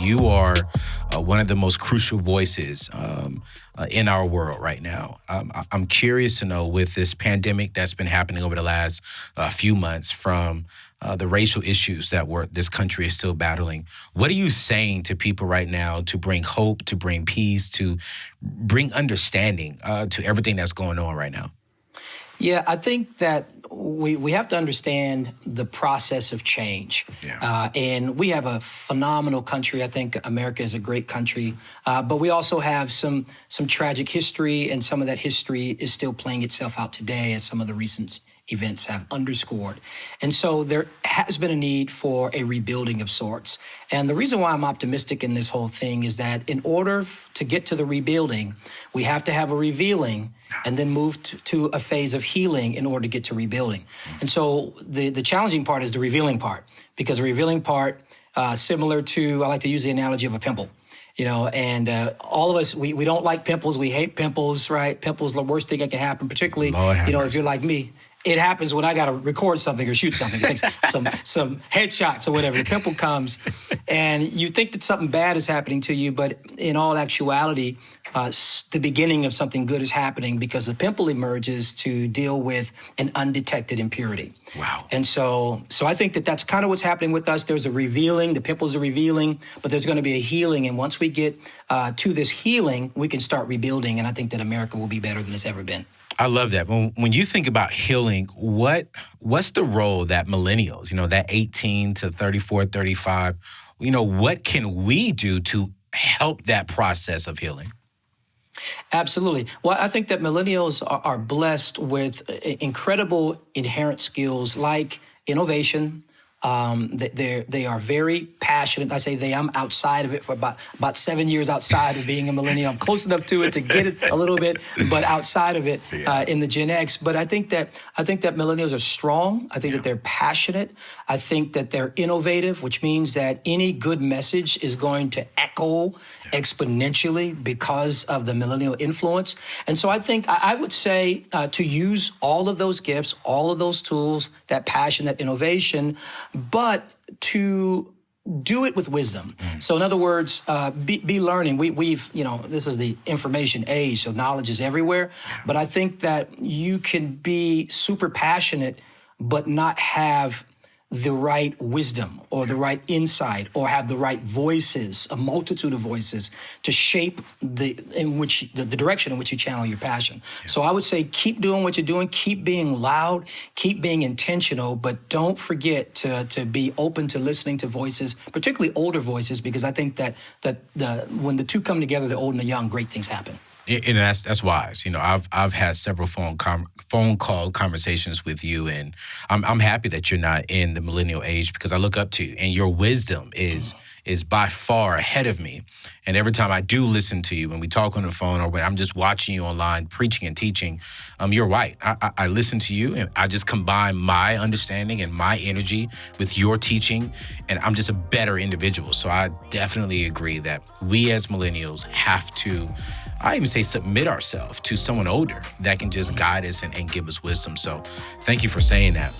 You are one of the most crucial voices in our world right now. I'm curious to know, with this pandemic that's been happening over the last few months, from the racial issues that this country is still battling, what are you saying to people right now to bring hope, to bring peace, to bring understanding to everything that's going on right now? Yeah, I think that we have to understand the process of change. Yeah. And we have a phenomenal country. I think America is a great country. But we also have some tragic history, and some of that history is still playing itself out today, as some of the recent events have underscored. And so there has been a need for a rebuilding of sorts. And the reason why I'm optimistic in this whole thing is that in order to get to the rebuilding, we have to have a revealing and then move to a phase of healing in order to get to rebuilding. And so the challenging part is the revealing part, because the revealing part, similar to, I like to use the analogy of a pimple. And all of us, we don't like pimples. We hate pimples, right? Pimples are the worst thing that can happen, particularly, if you're like me. It happens when I got to record something or shoot something. It takes some headshots or whatever. The pimple comes, and you think that something bad is happening to you, but in all actuality, the beginning of something good is happening, because the pimple emerges to deal with an undetected impurity. Wow. And so I think that that's kind of what's happening with us. There's a revealing, the pimples are revealing, but there's going to be a healing. And once we get to this healing, we can start rebuilding. And I think that America will be better than it's ever been. I love that. When you think about healing, what's the role that millennials, that 18 to 34, 35, what can we do to help that process of healing? Absolutely. Well, I think that millennials are blessed with incredible inherent skills like innovation. They are very passionate. I say I'm outside of it for about 7 years outside of being a millennial. I'm close enough to it to get it a little bit, but outside of it in the Gen X. But I think that millennials are strong. I think that they're passionate. I think that they're innovative, which means that any good message is going to echo exponentially because of the millennial influence. And so I think I would say to use all of those gifts, all of those tools, that passion, that innovation, but to do it with wisdom. So in other words, be learning. We've this is the information age, so knowledge is everywhere. But I think that you can be super passionate, but not have the right wisdom or the right insight or have the right voices, a multitude of voices to shape the direction in which you channel your passion. So I would say keep doing what you're doing, keep being loud, keep being intentional, but don't forget to be open to listening to voices, particularly older voices, because I think that when the two come together, the old and the young, great things happen. And that's wise. I've had several phone call conversations with you, and I'm happy that you're not in the millennial age, because I look up to you, and your wisdom is by far ahead of me. And every time I do listen to you, when we talk on the phone or when I'm just watching you online preaching and teaching, you're right. I listen to you, and I just combine my understanding and my energy with your teaching, and I'm just a better individual. So I definitely agree that we as millennials have to, I even say, submit ourselves to someone older that can just guide us and give us wisdom. So thank you for saying that.